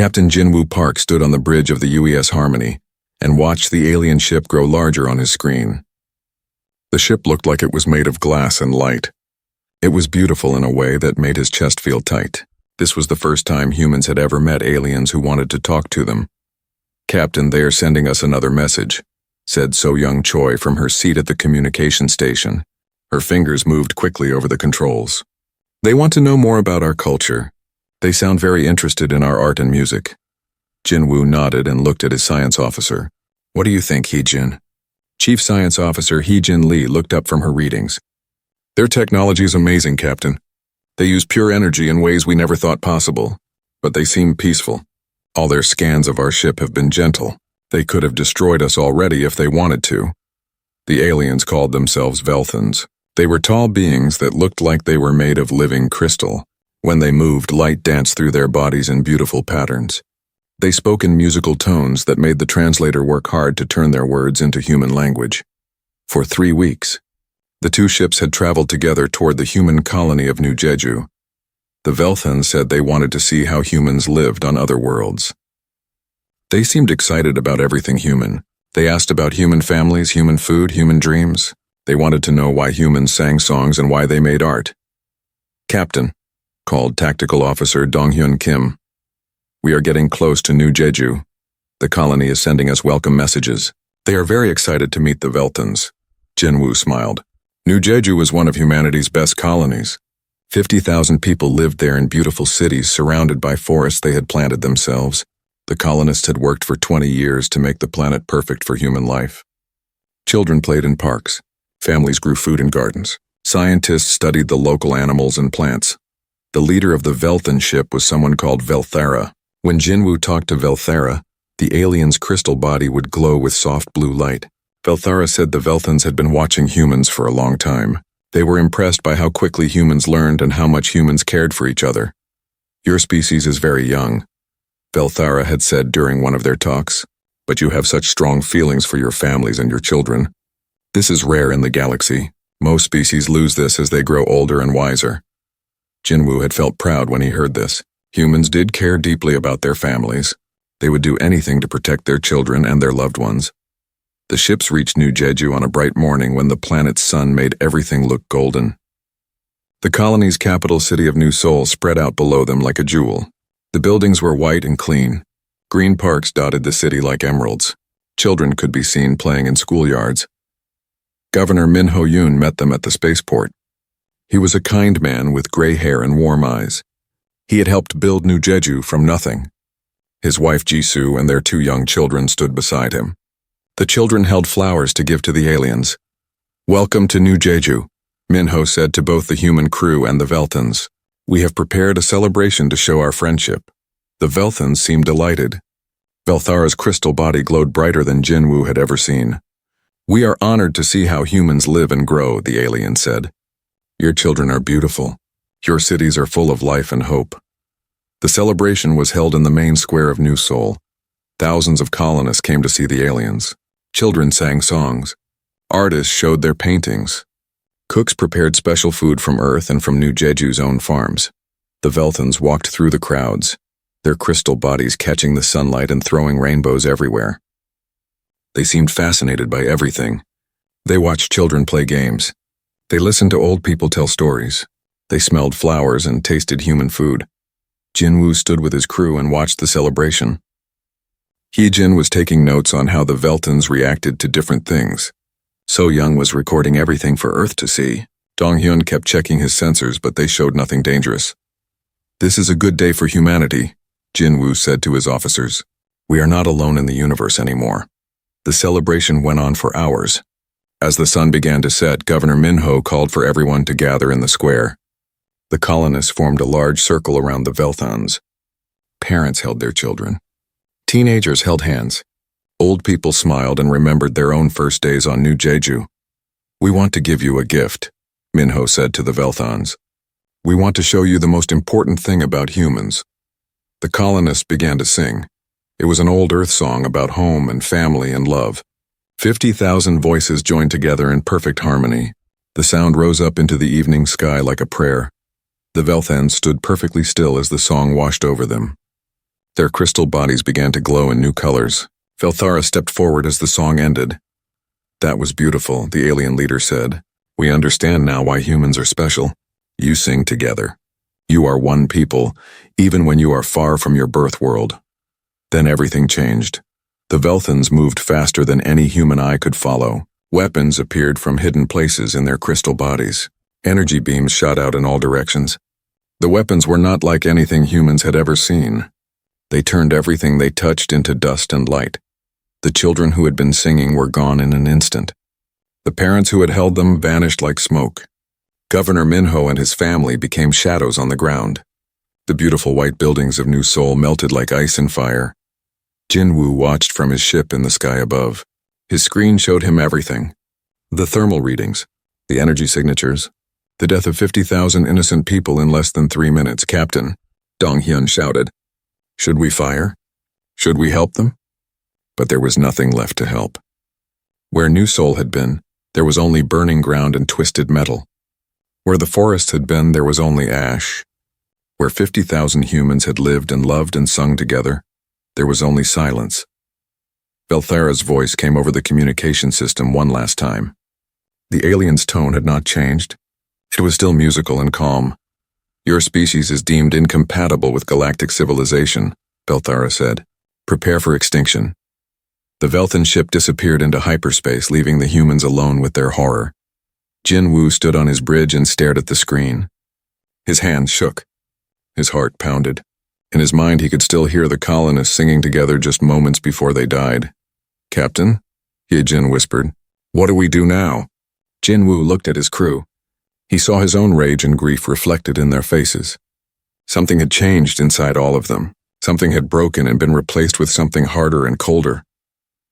Captain Jinwoo Park stood on the bridge of the UES Harmony and watched the alien ship grow larger on his screen. The ship looked like it was made of glass and light. It was beautiful in a way that made his chest feel tight. This was the first time humans had ever met aliens who wanted to talk to them. "Captain, they are sending us another message," said So-Young Choi from her seat at the communication station. Her fingers moved quickly over the controls. "They want to know more about our culture. They sound very interested in our art and music." Jinwoo nodded and looked at his science officer. "What do you think, Hee-jin?" Chief Science Officer Hee-jin Lee looked up from her readings. "Their technology is amazing, Captain. They use pure energy in ways we never thought possible, but they seem peaceful. All their scans of our ship have been gentle. They could have destroyed us already if they wanted to." The aliens called themselves Velthans. They were tall beings that looked like they were made of living crystal. When they moved, light danced through their bodies in beautiful patterns. They spoke in musical tones that made the translator work hard to turn their words into human language. For 3 weeks, the two ships had traveled together toward the human colony of New Jeju. The Velthans said they wanted to see how humans lived on other worlds. They seemed excited about everything human. They asked about human families, human food, human dreams. They wanted to know why humans sang songs and why they made art. "Captain," called Tactical Officer Dong-hyun Kim, "we are getting close to New Jeju. The colony is sending us welcome messages. They are very excited to meet the Velthans." Jinwoo smiled. New Jeju was one of humanity's best colonies. 50,000 people lived there in beautiful cities surrounded by forests they had planted themselves. The colonists had worked for 20 years to make the planet perfect for human life. Children played in parks. Families grew food in gardens. Scientists studied the local animals and plants. The leader of the Velthan ship was someone called Velthara. When Jinwoo talked to Velthara, the alien's crystal body would glow with soft blue light. Velthara said the Velthans had been watching humans for a long time. They were impressed by how quickly humans learned and how much humans cared for each other. "Your species is very young," Velthara had said during one of their talks, "but you have such strong feelings for your families and your children. This is rare in the galaxy. Most species lose this as they grow older and wiser." Jinwoo had felt proud when he heard this. Humans did care deeply about their families. They would do anything to protect their children and their loved ones. The ships reached New Jeju on a bright morning when the planet's sun made everything look golden. The colony's capital city of New Seoul spread out below them like a jewel. The buildings were white and clean. Green parks dotted the city like emeralds. Children could be seen playing in schoolyards. Governor Min Ho-yoon met them at the spaceport. He was a kind man with gray hair and warm eyes. He had helped build New Jeju from nothing. His wife Jisoo and their 2 young children stood beside him. The children held flowers to give to the aliens. "Welcome to New Jeju," Min-ho said to both the human crew and the Velthans. "We have prepared a celebration to show our friendship." The Velthans seemed delighted. Velthara's crystal body glowed brighter than Jinwoo had ever seen. "We are honored to see how humans live and grow," the alien said. "Your children are beautiful. Your cities are full of life and hope." The celebration was held in the main square of New Seoul. Thousands of colonists came to see the aliens. Children sang songs. Artists showed their paintings. Cooks prepared special food from Earth and from New Jeju's own farms. The Velthans walked through the crowds, their crystal bodies catching the sunlight and throwing rainbows everywhere. They seemed fascinated by everything. They watched children play games. They listened to old people tell stories. They smelled flowers and tasted human food. Jinwoo stood with his crew and watched the celebration. Hee-jin was taking notes on how the Velthans reacted to different things. So-Young was recording everything for Earth to see. Dong-hyun kept checking his sensors, but they showed nothing dangerous. "This is a good day for humanity," Jinwoo said to his officers. "We are not alone in the universe anymore." The celebration went on for hours. As the sun began to set, Governor Min-ho called for everyone to gather in the square. The colonists formed a large circle around the Velthans. Parents held their children. Teenagers held hands. Old people smiled and remembered their own first days on New Jeju. "We want to give you a gift," Min-ho said to the Velthans. "We want to show you the most important thing about humans." The colonists began to sing. It was an old Earth song about home and family and love. 50,000 voices joined together in perfect harmony. The sound rose up into the evening sky like a prayer. The Velthans stood perfectly still as the song washed over them. Their crystal bodies began to glow in new colors. Velthara stepped forward as the song ended. "That was beautiful," the alien leader said. "We understand now why humans are special. You sing together. You are one people, even when you are far from your birth world." Then everything changed. The Velthans moved faster than any human eye could follow. Weapons appeared from hidden places in their crystal bodies. Energy beams shot out in all directions. The weapons were not like anything humans had ever seen. They turned everything they touched into dust and light. The children who had been singing were gone in an instant. The parents who had held them vanished like smoke. Governor Minho and his family became shadows on the ground. The beautiful white buildings of New Seoul melted like ice in fire. Jinwoo watched from his ship in the sky above. His screen showed him everything. The thermal readings, the energy signatures, the death of 50,000 innocent people in less than 3 minutes. "Captain," Dong Hyun shouted. "Should we fire? Should we help them?" But there was nothing left to help. Where New Seoul had been, there was only burning ground and twisted metal. Where the forests had been, there was only ash. Where 50,000 humans had lived and loved and sung together, there was only silence. Velthara's voice came over the communication system one last time. The alien's tone had not changed. It was still musical and calm. "Your species is deemed incompatible with galactic civilization," Velthara said. "Prepare for extinction." The Velthan ship disappeared into hyperspace, leaving the humans alone with their horror. Jinwoo stood on his bridge and stared at the screen. His hands shook. His heart pounded. In his mind, he could still hear the colonists singing together just moments before they died. "Captain?" Hyejin whispered. "What do we do now?" Jinwoo looked at his crew. He saw his own rage and grief reflected in their faces. Something had changed inside all of them. Something had broken and been replaced with something harder and colder.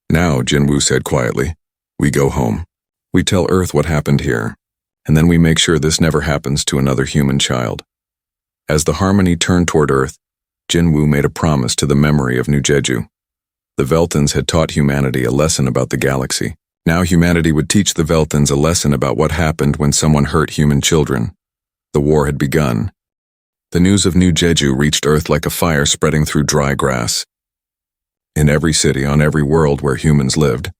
"Now," Jinwoo said quietly, "we go home. We tell Earth what happened here, and then we make sure this never happens to another human child." As the Harmony turned toward Earth, Jinwoo made a promise to the memory of New Jeju. The Velthans had taught humanity a lesson about the galaxy. Now humanity would teach the Velthans a lesson about what happened when someone hurt human children. The war had begun. The news of New Jeju reached Earth like a fire spreading through dry grass. In every city on every world where humans lived,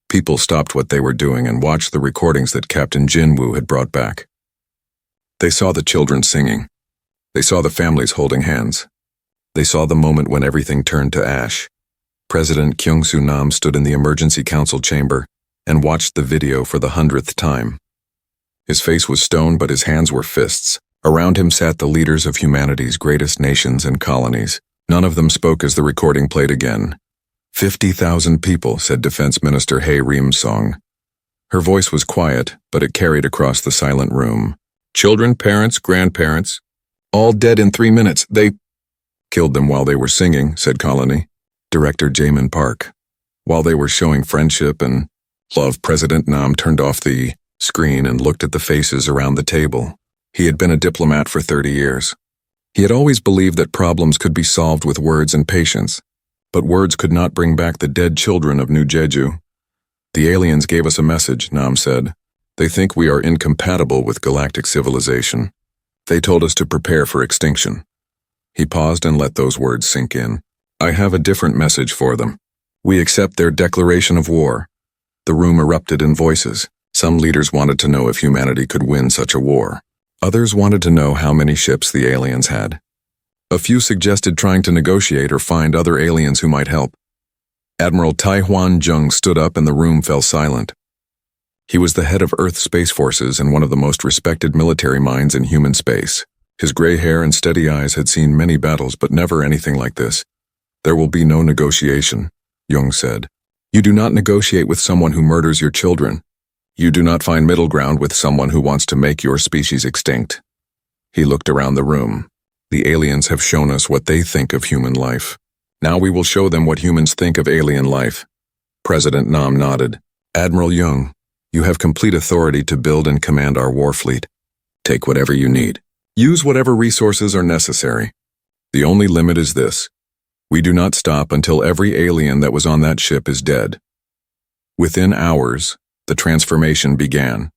people stopped what they were doing and watched the recordings that Captain Jinwoo had brought back. They saw the children singing. They saw the families holding hands. They saw the moment when everything turned to ash. President Kyung-Soo Nam stood in the emergency council chamber and watched the video for the 100th time. His face was stone, but his hands were fists. Around him sat the leaders of humanity's greatest nations and colonies. None of them spoke as the recording played again. 50,000 people, said Defense Minister Hae Rim-song. Her voice was quiet, but it carried across the silent room. "Children, parents, grandparents, all dead in 3 minutes. They killed them while they were singing," said Colony. Director Jamin Park. While they were showing friendship and love, President Nam turned off the screen and looked at the faces around the table. He had been a diplomat for 30 years. He had always believed that problems could be solved with words and patience, but words could not bring back the dead children of New Jeju. "The aliens gave us a message," Nam said. "They think we are incompatible with galactic civilization. They told us to prepare for extinction." He paused and let those words sink in. "I have a different message for them. We accept their declaration of war." The room erupted in voices. Some leaders wanted to know if humanity could win such a war. Others wanted to know how many ships the aliens had. A few suggested trying to negotiate or find other aliens who might help. Admiral Tai Hwan Jung stood up and the room fell silent. He was the head of Earth Space Forces and one of the most respected military minds in human space. His gray hair and steady eyes had seen many battles, but never anything like this. "There will be no negotiation," Jung said. "You do not negotiate with someone who murders your children. You do not find middle ground with someone who wants to make your species extinct." He looked around the room. "The aliens have shown us what they think of human life. Now we will show them what humans think of alien life." President Nam nodded. "Admiral Jung, you have complete authority to build and command our war fleet. Take whatever you need. Use whatever resources are necessary. The only limit is this. We do not stop until every alien that was on that ship is dead." Within hours, the transformation began.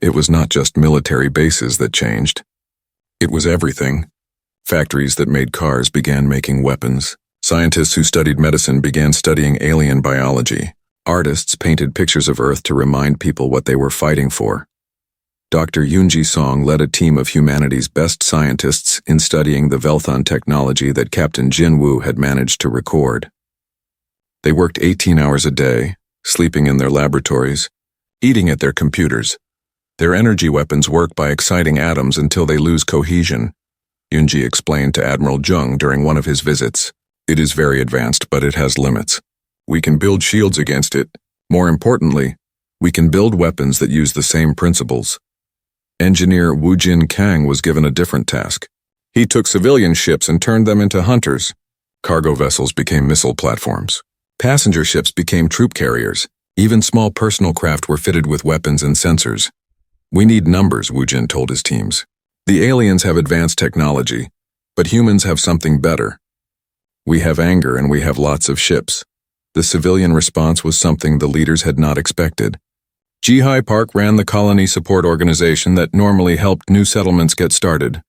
It was not just military bases that changed. It was everything. Factories that made cars began making weapons. Scientists who studied medicine began studying alien biology. Artists painted pictures of Earth to remind people what they were fighting for. Dr. Yoonji Song led a team of humanity's best scientists in studying the Velthon technology that Captain Jin Woo had managed to record. They worked 18 hours a day, sleeping in their laboratories, eating at their computers. Their energy weapons work by exciting atoms until they lose cohesion, Yoonji explained to Admiral Jung during one of his visits. It is very advanced, but it has limits. We can build shields against it. More importantly, we can build weapons that use the same principles. Engineer Woo Jin Kang was given a different task. He took civilian ships and turned them into hunters. Cargo vessels became missile platforms. Passenger ships became troop carriers. Even small personal craft were fitted with weapons and sensors. We need numbers, Woo Jin told his teams. The aliens have advanced technology, but humans have something better. We have anger and we have lots of ships. The civilian response was something the leaders had not expected. Ji-Hai Park ran the colony support organization that normally helped new settlements get started.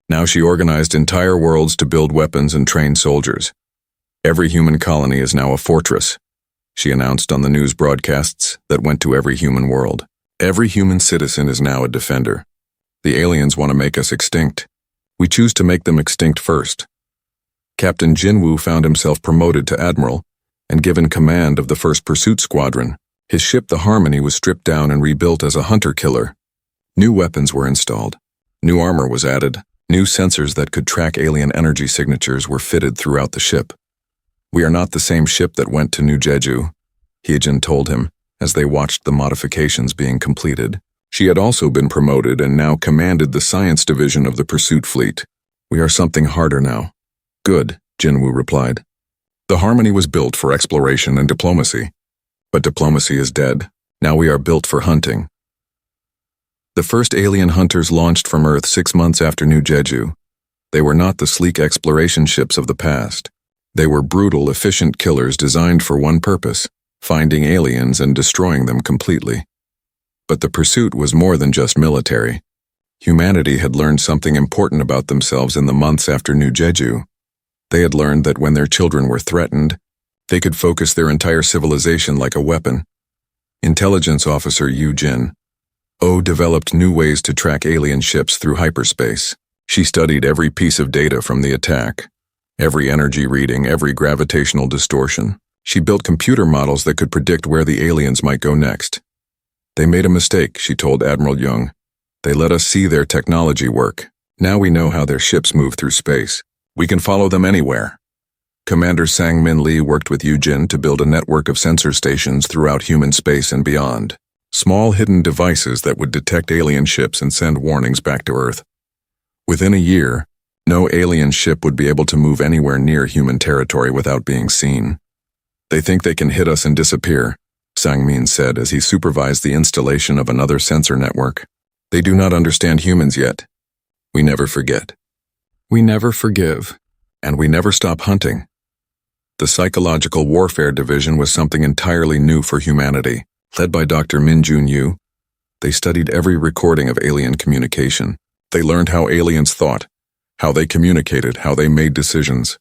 Now she organized entire worlds to build weapons and train soldiers. Every human colony is now a fortress, she announced on the news broadcasts that went to every human world. Every human citizen is now a defender. The aliens want to make us extinct. We choose to make them extinct first. Captain Jin Woo found himself promoted to admiral and given command of the 1st Pursuit Squadron. His ship, the Harmony, was stripped down and rebuilt as a hunter-killer. New weapons were installed. New armor was added. New sensors that could track alien energy signatures were fitted throughout the ship. We are not the same ship that went to New Jeju, Hyejin told him as they watched the modifications being completed. She had also been promoted and now commanded the science division of the pursuit fleet. We are something harder now. Good, Jinwoo replied. The Harmony was built for exploration and diplomacy. But diplomacy is dead. Now we are built for hunting. The first alien hunters launched from Earth 6 months after New Jeju. They were not the sleek exploration ships of the past. They were brutal, efficient killers designed for one purpose: finding aliens and destroying them completely. But the pursuit was more than just military. Humanity had learned something important about themselves in the months after New Jeju. They had learned that when their children were threatened, they could focus their entire civilization like a weapon. Intelligence Officer Yu Jin developed new ways to track alien ships through hyperspace. She studied every piece of data from the attack, every energy reading, every gravitational distortion. She built computer models that could predict where the aliens might go next. They made a mistake, she told Admiral Jung. They let us see their technology work. Now we know how their ships move through space. We can follow them anywhere. Commander Sang-Min Lee worked with Yu Jin to build a network of sensor stations throughout human space and beyond. Small hidden devices that would detect alien ships and send warnings back to Earth. Within a year, no alien ship would be able to move anywhere near human territory without being seen. They think they can hit us and disappear, Sang-Min said as he supervised the installation of another sensor network. They do not understand humans yet. We never forget. We never forgive. And we never stop hunting. The Psychological Warfare Division was something entirely new for humanity. Led by Dr. Min Jun-yu, they studied every recording of alien communication. They learned how aliens thought, how they communicated, how they made decisions.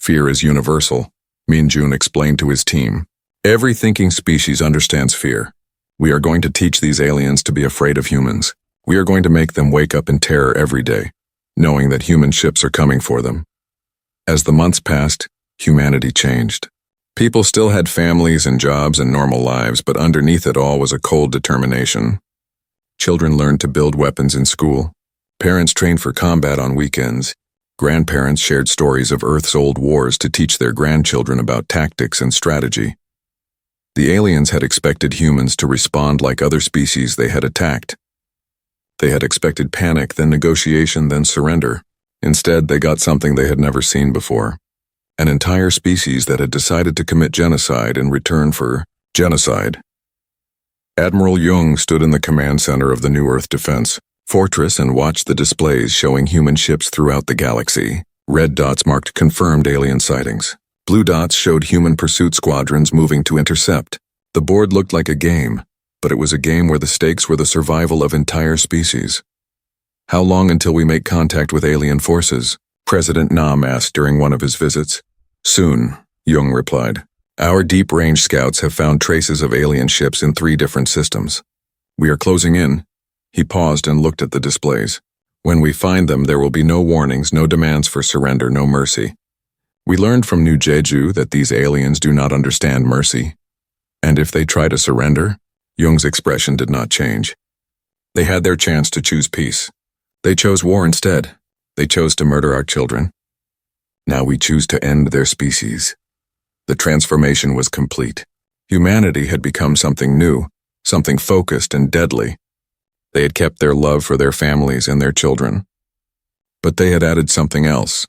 Fear is universal, Min Jun explained to his team. Every thinking species understands fear. We are going to teach these aliens to be afraid of humans. We are going to make them wake up in terror every day, knowing that human ships are coming for them. As the months passed, humanity changed. People still had families and jobs and normal lives, but underneath it all was a cold determination. Children learned to build weapons in school. Parents trained for combat on weekends. Grandparents shared stories of Earth's old wars to teach their grandchildren about tactics and strategy. The aliens had expected humans to respond like other species they had attacked. They had expected panic, then negotiation, then surrender. Instead, they got something they had never seen before. An entire species that had decided to commit genocide in return for genocide. Admiral Jung stood in the command center of the New Earth Defense Fortress and watched the displays showing human ships throughout the galaxy. Red dots marked confirmed alien sightings. Blue dots showed human pursuit squadrons moving to intercept. The board looked like a game, but it was a game where the stakes were the survival of entire species. How long until we make contact with alien forces? President Nam asked during one of his visits. Soon, Jung replied. Our deep-range scouts have found traces of alien ships in 3 different systems. We are closing in. He paused and looked at the displays. When we find them, there will be no warnings, no demands for surrender, no mercy. We learned from New Jeju that these aliens do not understand mercy. And if they try to surrender, Jung's expression did not change. They had their chance to choose peace. They chose war instead. They chose to murder our children. Now we choose to end their species. The transformation was complete. Humanity had become something new, something focused and deadly. They had kept their love for their families and their children. But they had added something else.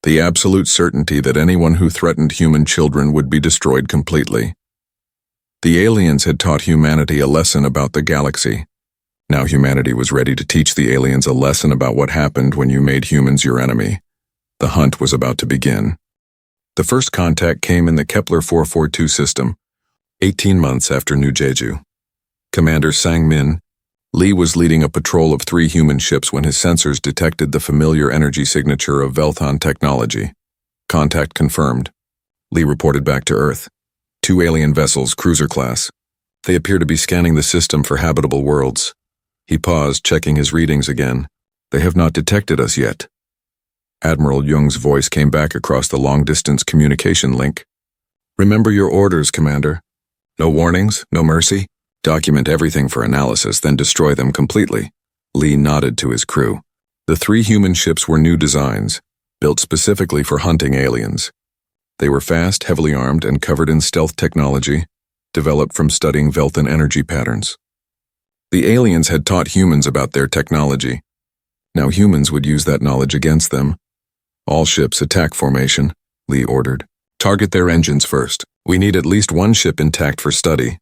The absolute certainty that anyone who threatened human children would be destroyed completely. The aliens had taught humanity a lesson about the galaxy. Now humanity was ready to teach the aliens a lesson about what happened when you made humans your enemy. The hunt was about to begin. The first contact came in the Kepler 442 system, 18 months after New Jeju. Commander Sang-min, Lee was leading a patrol of 3 human ships when his sensors detected the familiar energy signature of Velthon technology. Contact confirmed. Lee reported back to Earth. 2 alien vessels, cruiser class. They appear to be scanning the system for habitable worlds. He paused, checking his readings again. They have not detected us yet. Admiral Jung's voice came back across the long-distance communication link. Remember your orders, Commander. No warnings, no mercy. Document everything for analysis, then destroy them completely. Lee nodded to his crew. The 3 human ships were new designs, built specifically for hunting aliens. They were fast, heavily armed, and covered in stealth technology, developed from studying Velthan energy patterns. The aliens had taught humans about their technology. Now humans would use that knowledge against them. All ships attack formation, Lee ordered. Target their engines first. We need at least 1 ship intact for study.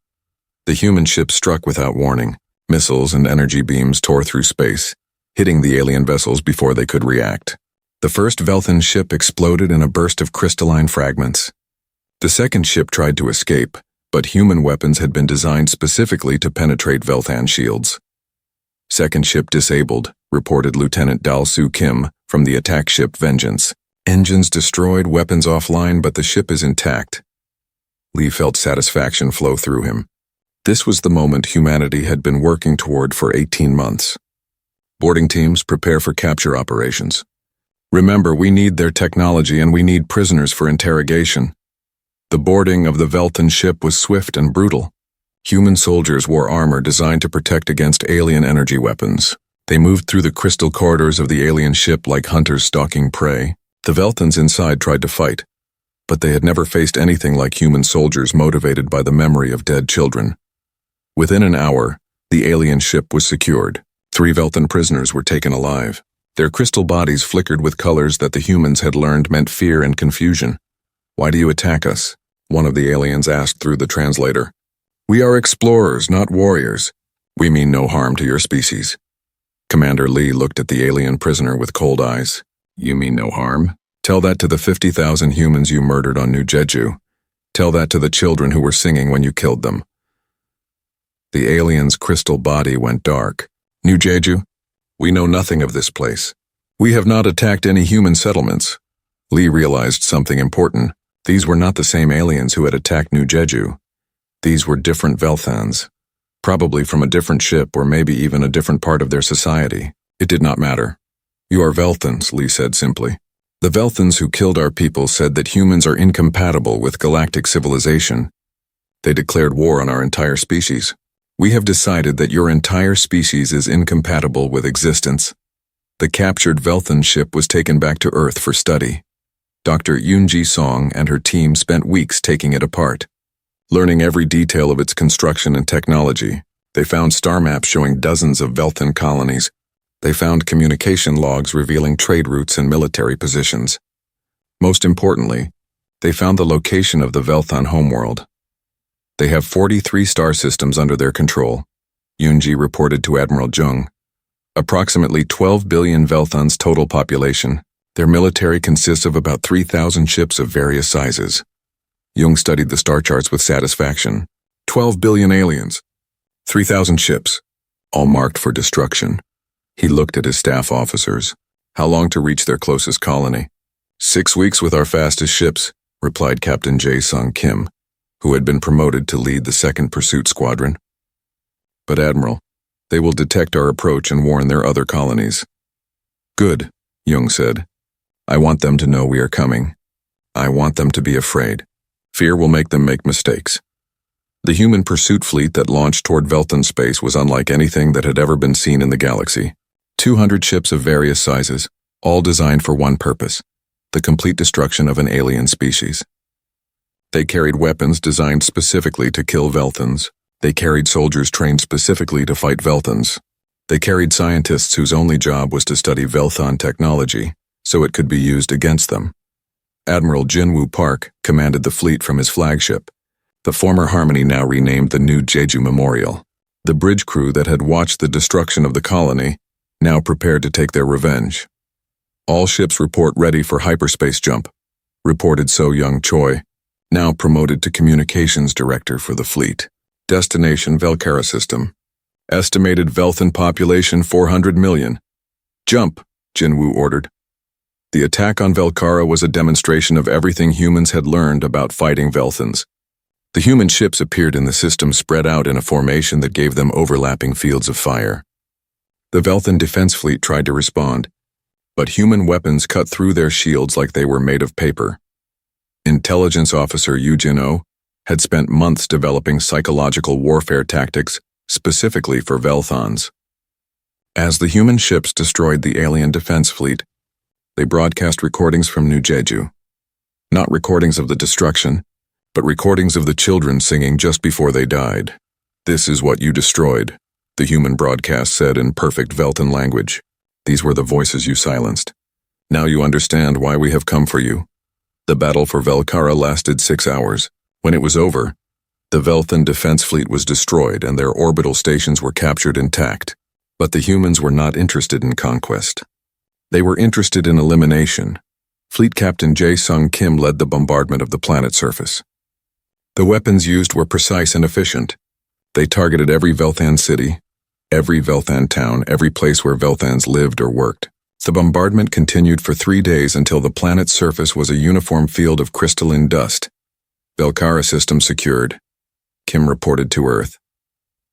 The human ship struck without warning. Missiles and energy beams tore through space, hitting the alien vessels before they could react. The first Velthan ship exploded in a burst of crystalline fragments. The second ship tried to escape, but human weapons had been designed specifically to penetrate Velthan shields. Second ship disabled, reported Lieutenant Dal-Soo Kim from the attack ship Vengeance. Engines destroyed, weapons offline, but the ship is intact. Lee felt satisfaction flow through him. This was the moment humanity had been working toward for 18 months. Boarding teams, prepare for capture operations. Remember, we need their technology and we need prisoners for interrogation. The boarding of the Velthan ship was swift and brutal. Human soldiers wore armor designed to protect against alien energy weapons. They moved through the crystal corridors of the alien ship like hunters stalking prey. The Velthans inside tried to fight, but they had never faced anything like human soldiers motivated by the memory of dead children. Within an hour, the alien ship was secured. 3 Velthan prisoners were taken alive. Their crystal bodies flickered with colors that the humans had learned meant fear and confusion. Why do you attack us? One of the aliens asked through the translator. We are explorers, not warriors. We mean no harm to your species. Commander Lee looked at the alien prisoner with cold eyes. You mean no harm? Tell that to the 50,000 humans you murdered on New Jeju. Tell that to the children who were singing when you killed them. The alien's crystal body went dark. New Jeju? We know nothing of this place. We have not attacked any human settlements. Lee realized something important. These were not the same aliens who had attacked New Jeju. These were different Velthans, probably from a different ship or maybe even a different part of their society. It did not matter. You are Velthans, Lee said simply. The Velthans who killed our people said that humans are incompatible with galactic civilization. They declared war on our entire species. We have decided that your entire species is incompatible with existence. The captured Velthan ship was taken back to Earth for study. Dr. Yoon-ji Song and her team spent weeks taking it apart. Learning every detail of its construction and technology, they found star maps showing dozens of Velthan colonies. They found communication logs revealing trade routes and military positions. Most importantly, they found the location of the Velthan homeworld. They have 43 star systems under their control, Yoon-ji reported to Admiral Jung. Approximately 12 billion Velthan's total population. Their military consists of about 3,000 ships of various sizes. Jung studied the star charts with satisfaction. 12 billion aliens. 3,000 ships, all marked for destruction. He looked at his staff officers. How long to reach their closest colony? 6 weeks with our fastest ships, replied Captain Jae-sung Kim, who had been promoted to lead the 2nd Pursuit Squadron. But Admiral, they will detect our approach and warn their other colonies. Good, Jung said. I want them to know we are coming. I want them to be afraid. Fear will make them make mistakes. The human pursuit fleet that launched toward Veltan space was unlike anything that had ever been seen in the galaxy. 200 ships of various sizes, all designed for one purpose, the complete destruction of an alien species. They carried weapons designed specifically to kill Velthans. They carried soldiers trained specifically to fight Velthans. They carried scientists whose only job was to study Velthan technology, so it could be used against them. Admiral Jinwoo Park commanded the fleet from his flagship, the former Harmony now renamed the new Jeju Memorial. The bridge crew that had watched the destruction of the colony now prepared to take their revenge. All ships report ready for hyperspace jump, reported So Young Choi, now promoted to communications director for the fleet. Destination Velcara system. Estimated Velthan population 400 million. Jump, Jinwoo ordered. The attack on Velcara was a demonstration of everything humans had learned about fighting Velthans. The human ships appeared in the system spread out in a formation that gave them overlapping fields of fire. The Velthan defense fleet tried to respond, but human weapons cut through their shields like they were made of paper. Intelligence officer Yu Jin-oh had spent months developing psychological warfare tactics specifically for Velthans. As the human ships destroyed the alien defense fleet, they broadcast recordings from New Jeju. Not recordings of the destruction, but recordings of the children singing just before they died. This is what you destroyed, the human broadcast said in perfect Veltan language. These were the voices you silenced. Now you understand why we have come for you. The battle for Velcara lasted 6 hours. When it was over, the Velthan defense fleet was destroyed and their orbital stations were captured intact. But the humans were not interested in conquest. They were interested in elimination. Fleet Captain Jae-sung Kim led the bombardment of the planet's surface. The weapons used were precise and efficient. They targeted every Velthan city, every Velthan town, every place where Velthans lived or worked. The bombardment continued for 3 days until the planet's surface was a uniform field of crystalline dust. Velcara system secured, Kim reported to Earth.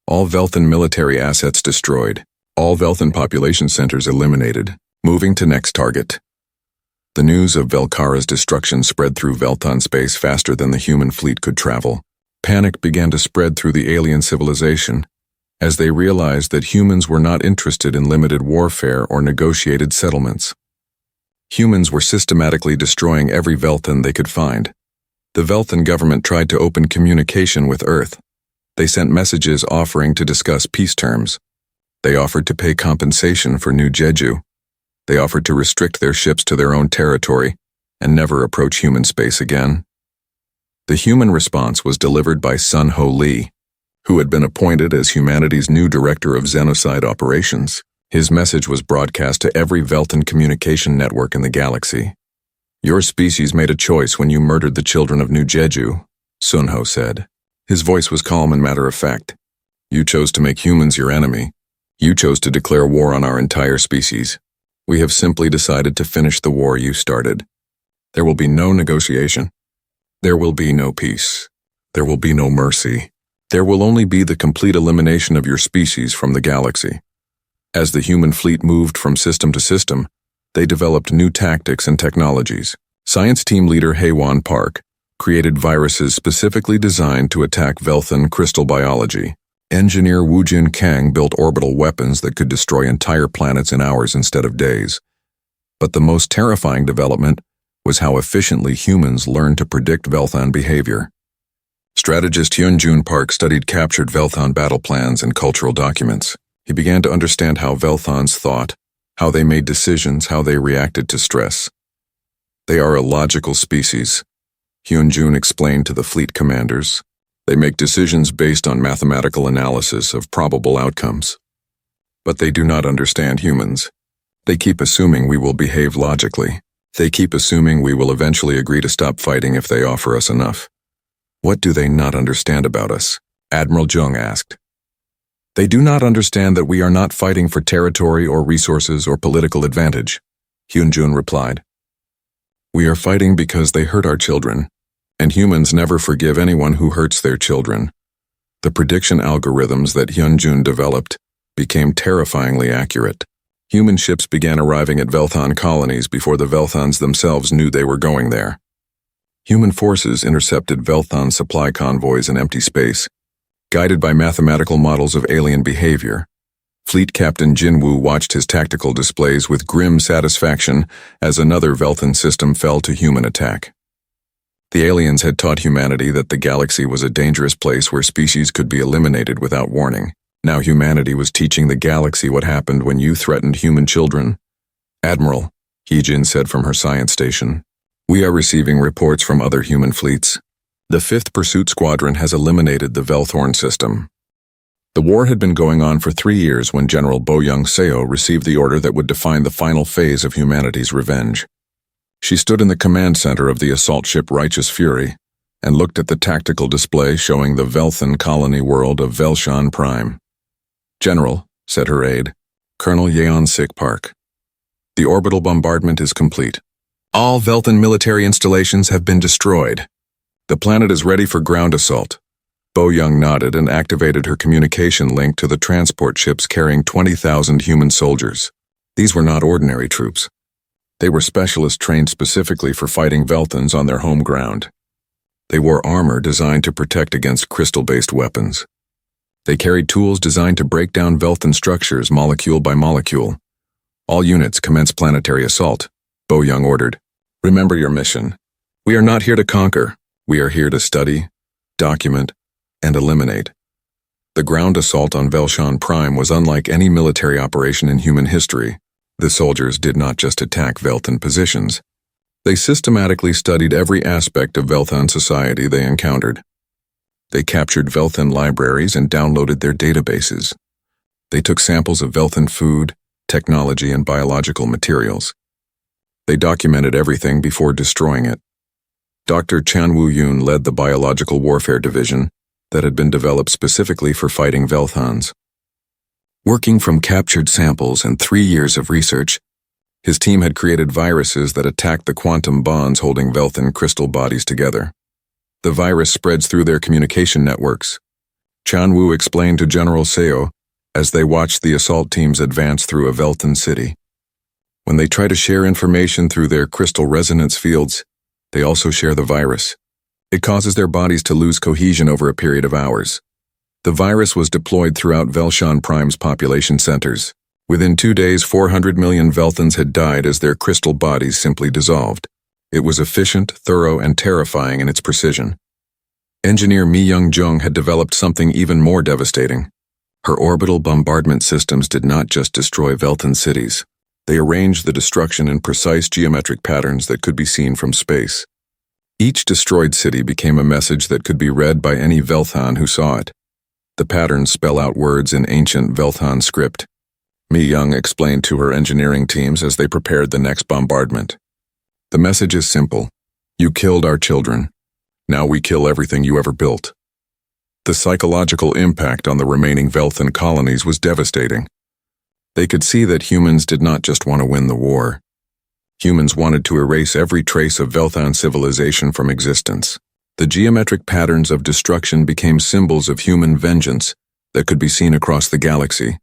All Velthan military assets destroyed. All Velthan population centers eliminated. Moving to next target. The news of Velcara's destruction spread through Velthan space faster than the human fleet could travel. Panic began to spread through the alien civilization, as they realized that humans were not interested in limited warfare or negotiated settlements. Humans were systematically destroying every Velthan they could find. The Velthan government tried to open communication with Earth. They sent messages offering to discuss peace terms. They offered to pay compensation for New Jeju. They offered to restrict their ships to their own territory and never approach human space again. The human response was delivered by Sun Ho Lee, who had been appointed as humanity's new director of Xenocide operations. His message was broadcast to every Velthan communication network in the galaxy. Your species made a choice when you murdered the children of New Jeju, Sun Ho said. His voice was calm and matter-of-fact. You chose to make humans your enemy. You chose to declare war on our entire species. We have simply decided to finish the war you started. There will be no negotiation. There will be no peace. There will be no mercy. There will only be the complete elimination of your species from the galaxy. As the human fleet moved from system to system, they developed new tactics and technologies. Science team leader Haewon Park created viruses specifically designed to attack Velthan crystal biology. Engineer Woojin Kang built orbital weapons that could destroy entire planets in hours instead of days. But the most terrifying development was how efficiently humans learned to predict Velthan behavior. Strategist Hyun-jun Park studied captured Velthan battle plans and cultural documents. He began to understand how Velthans thought, how they made decisions, how they reacted to stress. They are a logical species, Hyun-jun explained to the fleet commanders. They make decisions based on mathematical analysis of probable outcomes. But they do not understand humans. They keep assuming we will behave logically. They keep assuming we will eventually agree to stop fighting if they offer us enough. What do they not understand about us? Admiral Jung asked. They do not understand that we are not fighting for territory or resources or political advantage. Hyunjun replied. We are fighting because they hurt our children, and humans never forgive anyone who hurts their children. The prediction algorithms that Hyunjun developed became terrifyingly accurate. Human ships began arriving at Velthon colonies before the Velthons themselves knew they were going there. Human forces intercepted Velthon supply convoys in empty space, guided by mathematical models of alien behavior. Fleet Captain Jinwoo watched his tactical displays with grim satisfaction as another Velthon system fell to human attack. The aliens had taught humanity that the galaxy was a dangerous place where species could be eliminated without warning. Now humanity was teaching the galaxy what happened when you threatened human children. Admiral, Heejin said from her science station, we are receiving reports from other human fleets. The 5th Pursuit Squadron has eliminated the Velthorn system. The war had been going on for 3 years when General Bo Young-seo received the order that would define the final phase of humanity's revenge. She stood in the command center of the assault ship Righteous Fury and looked at the tactical display showing the Velthon colony world of Velshan Prime. General, said her aide, Colonel Yeon Sik Park. The orbital bombardment is complete. All Velthon military installations have been destroyed. The planet is ready for ground assault. Bo Young nodded and activated her communication link to the transport ships carrying 20,000 human soldiers. These were not ordinary troops. They were specialists trained specifically for fighting Velthons on their home ground. They wore armor designed to protect against crystal-based weapons. They carried tools designed to break down Velthon structures molecule by molecule. All units commence planetary assault, Bo Young ordered. Remember your mission. We are not here to conquer. We are here to study, document, and eliminate. The ground assault on Velshan Prime was unlike any military operation in human history. The soldiers did not just attack Velthon positions. They systematically studied every aspect of Velthon society they encountered. They captured Velthon libraries and downloaded their databases. They took samples of Velthon food, technology, and biological materials. They documented everything before destroying it. Dr. Chan Woo-yoon led the Biological Warfare Division that had been developed specifically for fighting Velthons. Working from captured samples and 3 years of research, his team had created viruses that attacked the quantum bonds holding Velthon crystal bodies together. The virus spreads through their communication networks. Chan Woo explained to General Seo as they watched the assault teams advance through a Velthon city. When they try to share information through their crystal resonance fields, they also share the virus. It causes their bodies to lose cohesion over a period of hours. The virus was deployed throughout Velshan Prime's population centers. Within 2 days, 400 million Velthons had died as their crystal bodies simply dissolved. It was efficient, thorough, and terrifying in its precision. Engineer Mi Young-jung had developed something even more devastating. Her orbital bombardment systems did not just destroy Velthon cities. They arranged the destruction in precise geometric patterns that could be seen from space. Each destroyed city became a message that could be read by any Velthon who saw it. The patterns spell out words in ancient Velthon script. Mi Young explained to her engineering teams as they prepared the next bombardment. The message is simple. You killed our children. Now we kill everything you ever built. The psychological impact on the remaining Velthon colonies was devastating. They could see that humans did not just want to win the war. Humans wanted to erase every trace of Velthon civilization from existence. The geometric patterns of destruction became symbols of human vengeance that could be seen across the galaxy.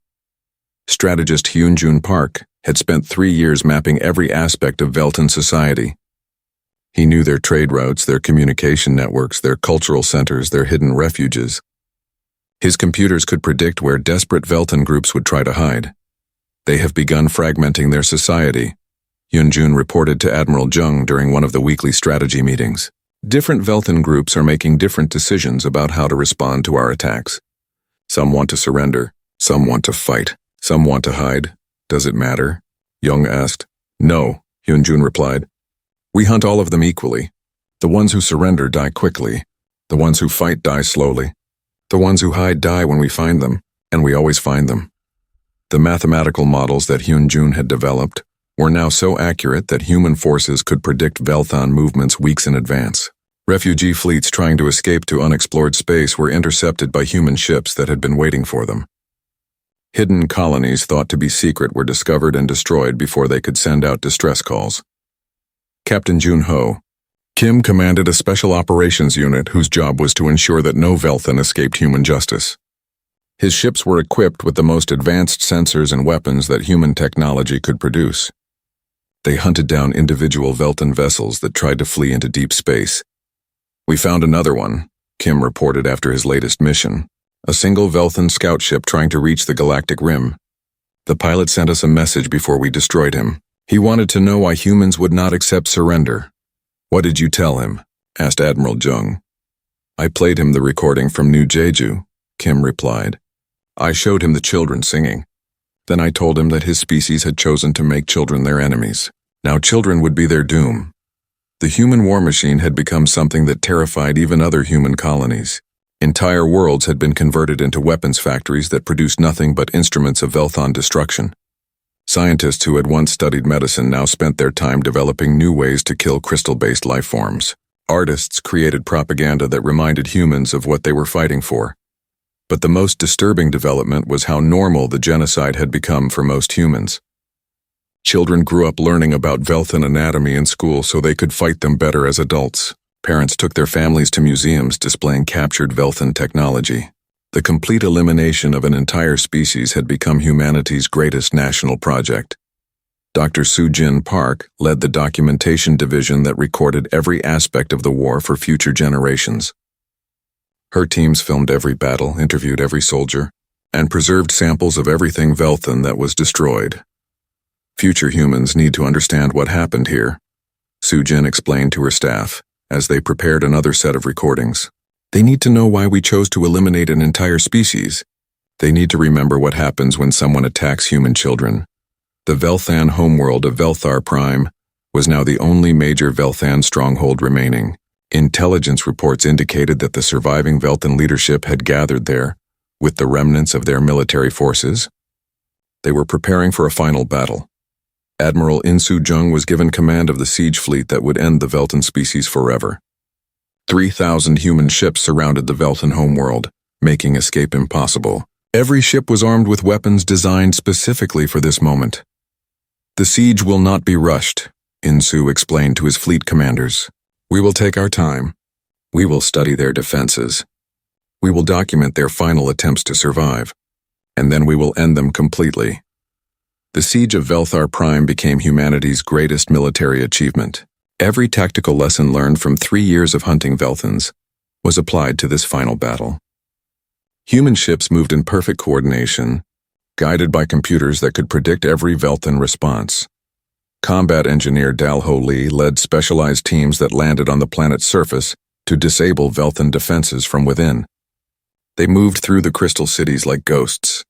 Strategist Hyunjun Park had spent 3 years mapping every aspect of Velthon society. He knew their trade routes, their communication networks, their cultural centers, their hidden refuges. His computers could predict where desperate Velthon groups would try to hide. They have begun fragmenting their society, Hyunjun reported to Admiral Jung during one of the weekly strategy meetings. Different Velthon groups are making different decisions about how to respond to our attacks. Some want to surrender, some want to fight, some want to hide. Does it matter? Jung asked. No, Hyunjun replied. We hunt all of them equally. The ones who surrender die quickly. The ones who fight die slowly. The ones who hide die when we find them, and we always find them. The mathematical models that Hyunjun had developed were now so accurate that human forces could predict Velthon movements weeks in advance. Refugee fleets trying to escape to unexplored space were intercepted by human ships that had been waiting for them. Hidden colonies thought to be secret were discovered and destroyed before they could send out distress calls. Captain Jun-ho. Kim commanded a special operations unit whose job was to ensure that no Velthan escaped human justice. His ships were equipped with the most advanced sensors and weapons that human technology could produce. They hunted down individual Velthan vessels that tried to flee into deep space. "We found another one," Kim reported after his latest mission. "A single Velthan scout ship trying to reach the Galactic Rim. The pilot sent us a message before we destroyed him. He wanted to know why humans would not accept surrender." "What did you tell him?" asked Admiral Jung. "I played him the recording from New Jeju," Kim replied. "I showed him the children singing. Then I told him that his species had chosen to make children their enemies. Now children would be their doom. The human war machine had become something that terrified even other human colonies. Entire worlds had been converted into weapons factories that produced nothing but instruments of Velthan destruction. Scientists who had once studied medicine now spent their time developing new ways to kill crystal-based life forms. Artists created propaganda that reminded humans of what they were fighting for. But the most disturbing development was how normal the genocide had become for most humans. Children grew up learning about Velthan anatomy in school so they could fight them better as adults. Parents took their families to museums displaying captured Velthan technology. The complete elimination of an entire species had become humanity's greatest national project. Dr. Soo-Jin Park led the documentation division that recorded every aspect of the war for future generations. Her teams filmed every battle, interviewed every soldier, and preserved samples of everything Velthan that was destroyed. "Future humans need to understand what happened here," Soo-Jin explained to her staff as they prepared another set of recordings. "They need to know why we chose to eliminate an entire species. They need to remember what happens when someone attacks human children." The Velthan homeworld of Velthar Prime was now the only major Velthan stronghold remaining. Intelligence reports indicated that the surviving Velthan leadership had gathered there, with the remnants of their military forces. They were preparing for a final battle. Admiral In Soo-jung was given command of the siege fleet that would end the Velthan species forever. 3,000 human ships surrounded the Velthan homeworld, making escape impossible. Every ship was armed with weapons designed specifically for this moment. "The siege will not be rushed," In Soo explained to his fleet commanders. "We will take our time. We will study their defenses. We will document their final attempts to survive, and then we will end them completely." The siege of Velthar Prime became humanity's greatest military achievement. Every tactical lesson learned from 3 years of hunting Velthans was applied to this final battle. Human ships moved in perfect coordination, guided by computers that could predict every Velthan response. Combat engineer Dalho Lee led specialized teams that landed on the planet's surface to disable Velthan defenses from within. They moved through the crystal cities like ghosts,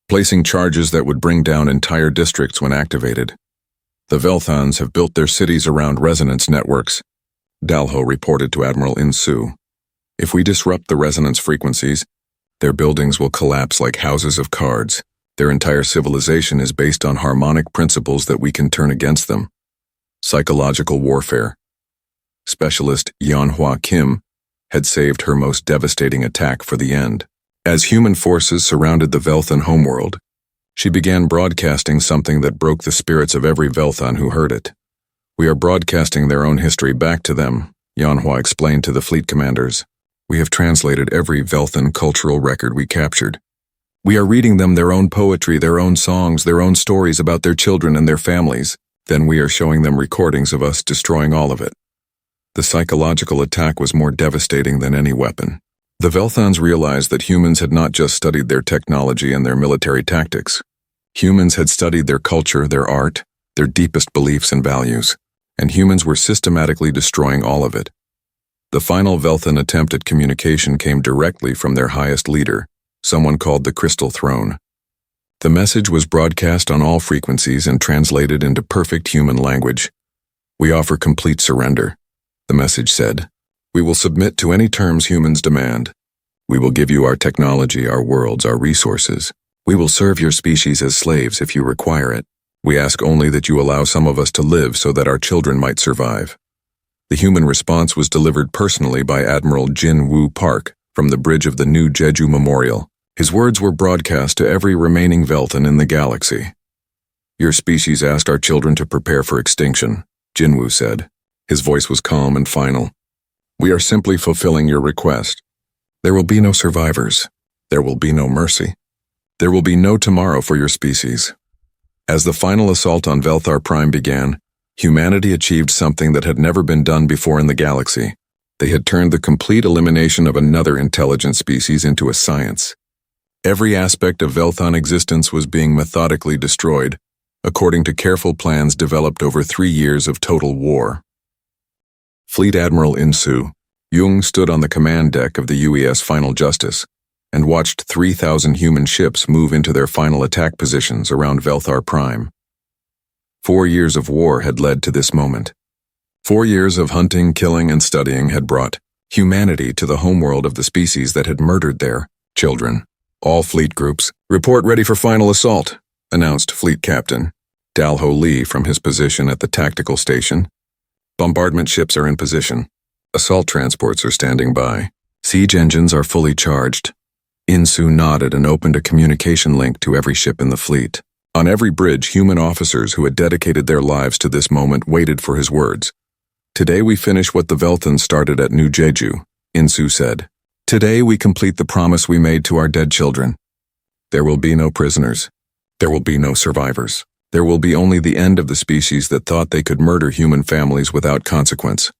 placing charges that would bring down entire districts when activated. "The Velthans have built their cities around resonance networks," Dalho reported to Admiral In Soo. "If we disrupt the resonance frequencies, their buildings will collapse like houses of cards. Their entire civilization is based on harmonic principles that we can turn against them." Psychological warfare. Specialist Yeonhwa Kim had saved her most devastating attack for the end. As human forces surrounded the Velthan homeworld, she began broadcasting something that broke the spirits of every Velthan who heard it. "We are broadcasting their own history back to them," Yeonhwa explained to the fleet commanders. "We have translated every Velthan cultural record we captured. We are reading them their own poetry, their own songs, their own stories about their children and their families. Then we are showing them recordings of us destroying all of it." The psychological attack was more devastating than any weapon. The Velthans realized that humans had not just studied their technology and their military tactics. Humans had studied their culture, their art, their deepest beliefs and values, and humans were systematically destroying all of it. The final Velthan attempt at communication came directly from their highest leader, someone called the Crystal Throne. The message was broadcast on all frequencies and translated into perfect human language. "We offer complete surrender," the message said. "We will submit to any terms humans demand. We will give you our technology, our worlds, our resources. We will serve your species as slaves if you require it. We ask only that you allow some of us to live so that our children might survive." The human response was delivered personally by Admiral Jin Woo Park from the bridge of the New Jeju Memorial. His words were broadcast to every remaining Veltan in the galaxy. Your species asked our children to prepare for extinction, Jinwoo said. His voice was calm and final. We are simply fulfilling your request. There will be no survivors. There will be no mercy. There will be no tomorrow for your species. As the final assault on Velthar Prime began, humanity achieved something that had never been done before in the galaxy. They had turned the complete elimination of another intelligent species into a science. Every aspect of Velthon existence was being methodically destroyed, according to careful plans developed over 3 years of total war. Fleet Admiral Insu, Jung stood on the command deck of the UES Final Justice and watched 3,000 human ships move into their final attack positions around Velthar Prime. 4 years of war had led to this moment. 4 years of hunting, killing, and studying had brought humanity to the homeworld of the species that had murdered their children. All fleet groups, report ready for final assault, announced Fleet Captain Dalho Lee from his position at the tactical station. Bombardment ships are in position. Assault transports are standing by. Siege engines are fully charged. Insu nodded and opened a communication link to every ship in the fleet. On every bridge, human officers who had dedicated their lives to this moment waited for his words. Today we finish what the Velthans started at New Jeju, Insu said. Today we complete the promise we made to our dead children. There will be no prisoners. There will be no survivors. There will be only the end of the species that thought they could murder human families without consequence.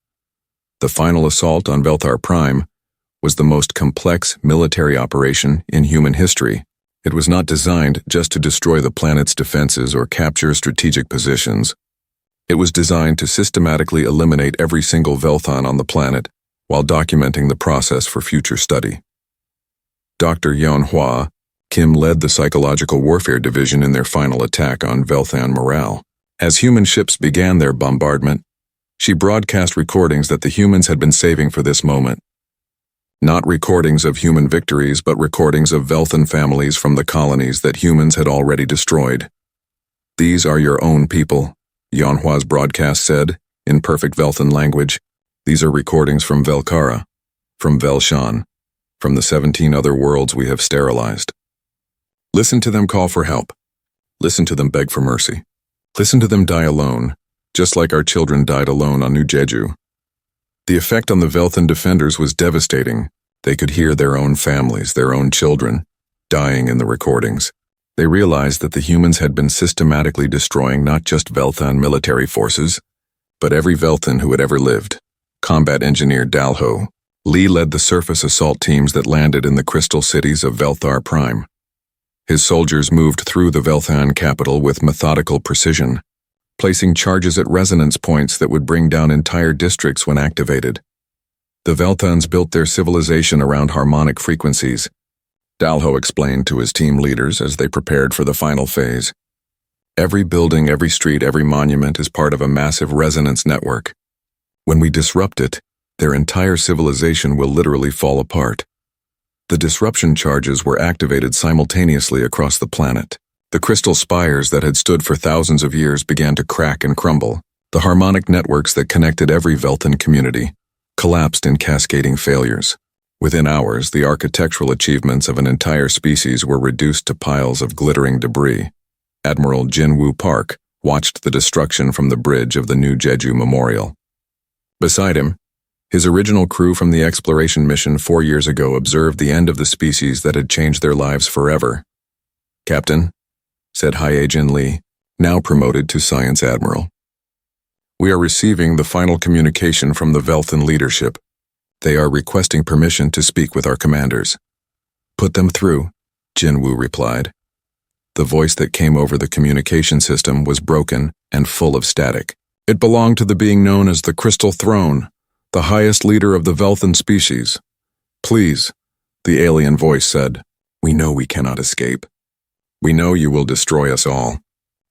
The final assault on Velthar Prime was the most complex military operation in human history. It was not designed just to destroy the planet's defenses or capture strategic positions. It was designed to systematically eliminate every single Velthon on the planet while documenting the process for future study. Dr. Yeonhwa Kim led the Psychological Warfare Division in their final attack on Velthan morale. As human ships began their bombardment, she broadcast recordings that the humans had been saving for this moment. Not recordings of human victories, but recordings of Velthan families from the colonies that humans had already destroyed. These are your own people, Yeonhwa's broadcast said, in perfect Velthan language. These are recordings from Velkara, from Velshan, from the 17 other worlds we have sterilized. Listen to them call for help. Listen to them beg for mercy. Listen to them die alone, just like our children died alone on New Jeju. The effect on the Velthan defenders was devastating. They could hear their own families, their own children, dying in the recordings. They realized that the humans had been systematically destroying not just Velthan military forces, but every Velthan who had ever lived. Combat engineer Dalho Lee led the surface assault teams that landed in the crystal cities of Velthar Prime. His soldiers moved through the Velthan capital with methodical precision, placing charges at resonance points that would bring down entire districts when activated. The Velthans built their civilization around harmonic frequencies. Dalho explained to his team leaders as they prepared for the final phase. Every building, every street, every monument is part of a massive resonance network. When we disrupt it, their entire civilization will literally fall apart. The disruption charges were activated simultaneously across the planet. The crystal spires that had stood for thousands of years began to crack and crumble. The harmonic networks that connected every Velthan community collapsed in cascading failures. Within hours, the architectural achievements of an entire species were reduced to piles of glittering debris. Admiral Jinwoo Park watched the destruction from the bridge of the New Jeju Memorial. Beside him, his original crew from the exploration mission 4 years ago observed the end of the species that had changed their lives forever. Captain, said Hyejin Lee, now promoted to Science Admiral. We are receiving the final communication from the Velthan leadership. They are requesting permission to speak with our commanders. Put them through, Jinwoo replied. The voice that came over the communication system was broken and full of static. It belonged to the being known as the Crystal Throne, the highest leader of the Velthan species. Please, the alien voice said, we know we cannot escape. We know you will destroy us all,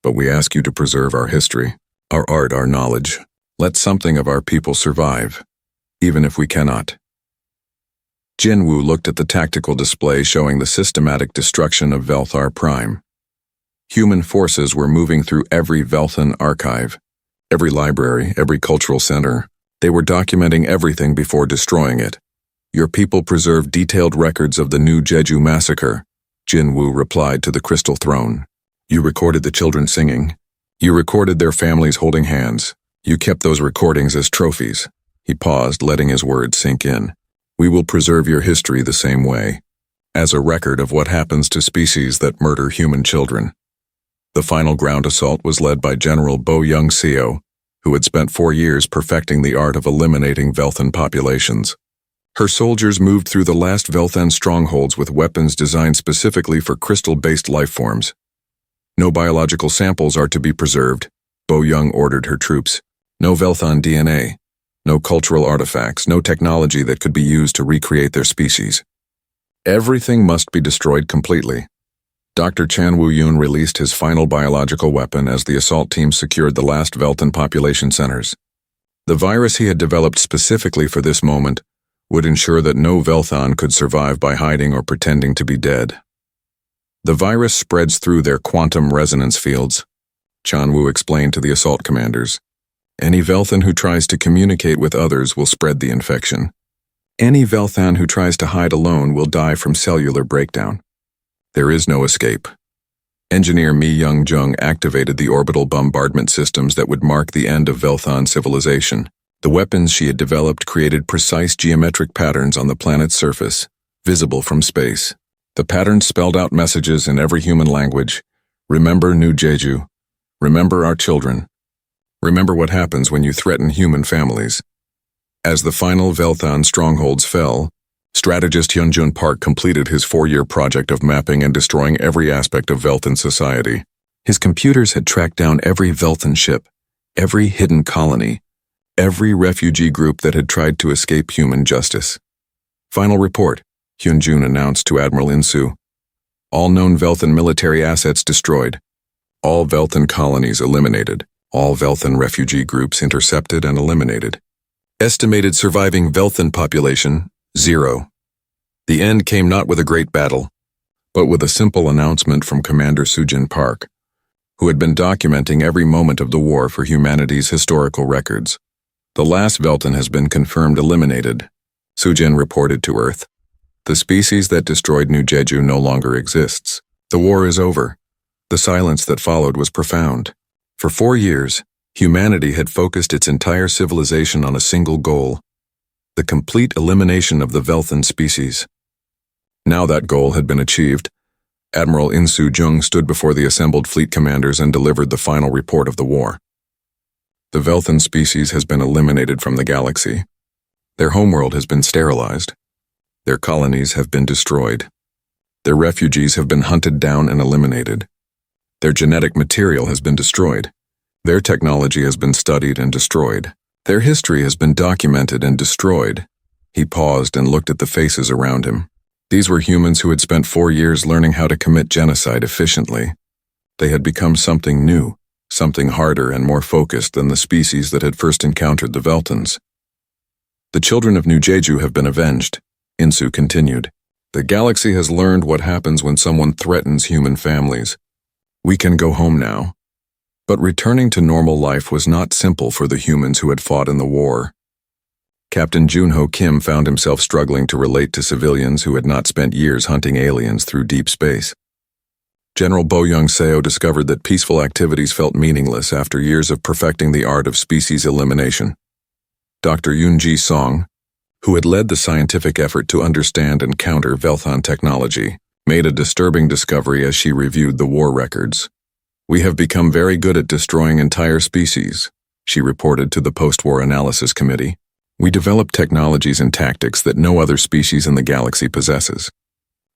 but we ask you to preserve our history, our art, our knowledge. Let something of our people survive, even if we cannot. Jinwoo looked at the tactical display showing the systematic destruction of Velthar Prime. Human forces were moving through every Velthan archive, every library, every cultural center. They were documenting everything before destroying it. Your people preserved detailed records of the New Jeju massacre, Jin Woo replied to the crystal throne. You recorded the children singing. You recorded their families holding hands. You kept those recordings as trophies. He paused, letting his words sink in. We will preserve your history the same way, as a record of what happens to species that murder human children. The final ground assault was led by General Bo Young Seo, who had spent 4 years perfecting the art of eliminating Velthan populations. Her soldiers moved through the last Velthan strongholds with weapons designed specifically for crystal-based life forms. No biological samples are to be preserved, Bo Young ordered her troops. No Velthan DNA. No cultural artifacts, no technology that could be used to recreate their species. Everything must be destroyed completely. Dr. Chan Woo-yoon released his final biological weapon as the assault team secured the last Velthan population centers. The virus he had developed specifically for this moment would ensure that no Velthan could survive by hiding or pretending to be dead. The virus spreads through their quantum resonance fields, Chan Woo explained to the assault commanders. Any Velthan who tries to communicate with others will spread the infection. Any Velthan who tries to hide alone will die from cellular breakdown. There is no escape. Engineer Mi Young-jung activated the orbital bombardment systems that would mark the end of Velthan civilization. The weapons she had developed created precise geometric patterns on the planet's surface, visible from space. The patterns spelled out messages in every human language. Remember New Jeju. Remember our children. Remember what happens when you threaten human families. As the final Velthan strongholds fell, strategist Hyunjun Park completed his 4-year project of mapping and destroying every aspect of Velthan society. His computers had tracked down every Velthan ship, every hidden colony, every refugee group that had tried to escape human justice. Final report, Hyunjun announced to Admiral Insu. All known Velthan military assets destroyed. All Velthan colonies eliminated. All Velthan refugee groups intercepted and eliminated. Estimated surviving Velthan population, 0. The end came not with a great battle, but with a simple announcement from Commander Sujin Park, who had been documenting every moment of the war for humanity's historical records. The last Velthan has been confirmed eliminated, Sujin reported to Earth. The species that destroyed New Jeju no longer exists. The war is over. The silence that followed was profound. For 4 years, humanity had focused its entire civilization on a single goal: the complete elimination of the Velthan species. Now that goal had been achieved. Admiral In Soo-jung stood before the assembled fleet commanders and delivered the final report of the war. The Velthan species has been eliminated from the galaxy. Their homeworld has been sterilized. Their colonies have been destroyed. Their refugees have been hunted down and eliminated. Their genetic material has been destroyed. Their technology has been studied and destroyed. Their history has been documented and destroyed. He paused and looked at the faces around him. These were humans who had spent 4 years learning how to commit genocide efficiently. They had become something new, something harder and more focused than the species that had first encountered the Velthans. The children of New Jeju have been avenged, Insu continued. The galaxy has learned what happens when someone threatens human families. We can go home now. But returning to normal life was not simple for the humans who had fought in the war. Captain Junho Kim found himself struggling to relate to civilians who had not spent years hunting aliens through deep space. General Bo Young Seo discovered that peaceful activities felt meaningless after years of perfecting the art of species elimination. Dr. Yoon Ji-song, who had led the scientific effort to understand and counter Velthan technology, made a disturbing discovery as she reviewed the war records. We have become very good at destroying entire species, she reported to the post-war analysis committee. We developed technologies and tactics that no other species in the galaxy possesses.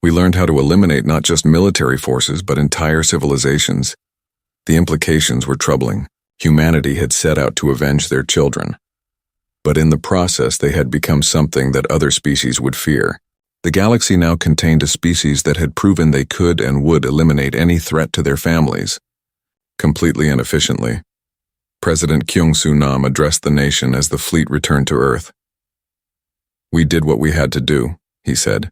We learned how to eliminate not just military forces but entire civilizations. The implications were troubling. Humanity had set out to avenge their children. But in the process they had become something that other species would fear. The galaxy now contained a species that had proven they could and would eliminate any threat to their families, completely and efficiently. President Kyung-Soo Nam addressed the nation as the fleet returned to Earth. We did what we had to do, he said.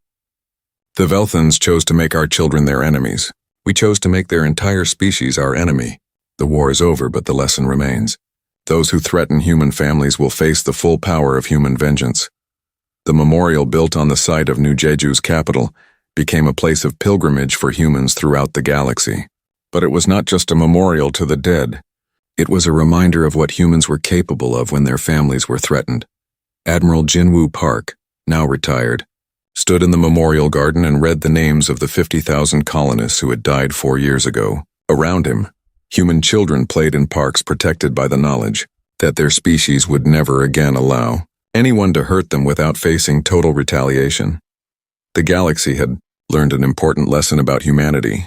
The Velthans chose to make our children their enemies. We chose to make their entire species our enemy. The war is over, but the lesson remains. Those who threaten human families will face the full power of human vengeance. The memorial built on the site of New Jeju's capital became a place of pilgrimage for humans throughout the galaxy. But it was not just a memorial to the dead. It was a reminder of what humans were capable of when their families were threatened. Admiral Jinwoo Park, now retired, stood in the memorial garden and read the names of the 50,000 colonists who had died 4 years ago. Around him, human children played in parks protected by the knowledge that their species would never again allow anyone to hurt them without facing total retaliation. The galaxy had learned an important lesson about humanity.